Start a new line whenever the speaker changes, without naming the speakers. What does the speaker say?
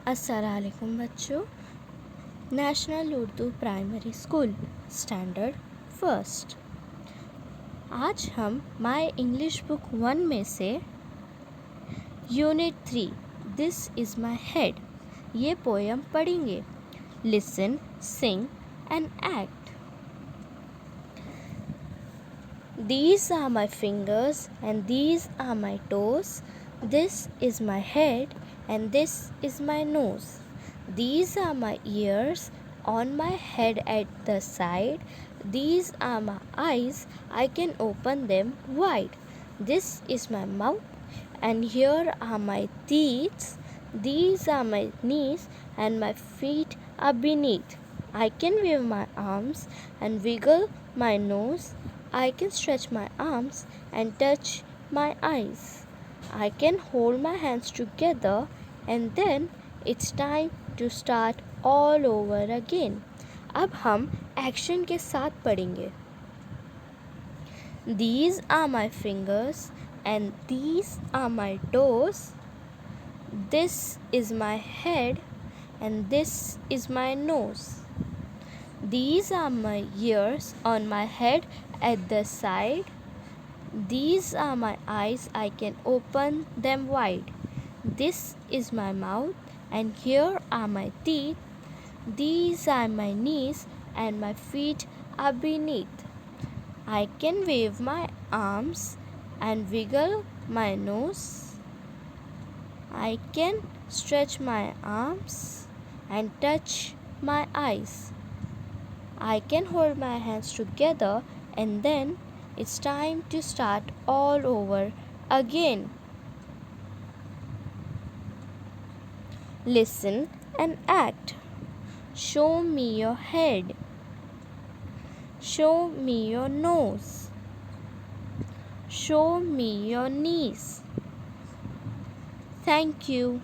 अस्सलामुअलैकुम बच्चों। National Urdu primary school standard first. आज हम माय इंग्लिश बुक 1 में से unit 3 this is my head ये पोयम पढ़ेंगे। Listen, sing and act. These are my fingers and these are my toes. This is my head and this is my nose. These are my ears on my head at the side. These are my eyes, I can open them wide. This is my mouth and here are my teeth. These are my knees and my feet are beneath. I can wave my arms and wiggle my nose. I can stretch my arms and touch my eyes. I can hold my hands together and then it's time to start all over again. अब हम action के साथ पढ़ेंगे। These are my fingers and these are my toes. This is my head and this is my nose. These are my ears on my head at the side. These are my eyes, I can open them wide. This is my mouth and here are my teeth. These are my knees and my feet are beneath. I can wave my arms and wiggle my nose. I can stretch my arms and touch my eyes. I can hold my hands together and then it's time to start all over again. Listen and act. Show me your head. Show me your nose. Show me your knees. Thank you.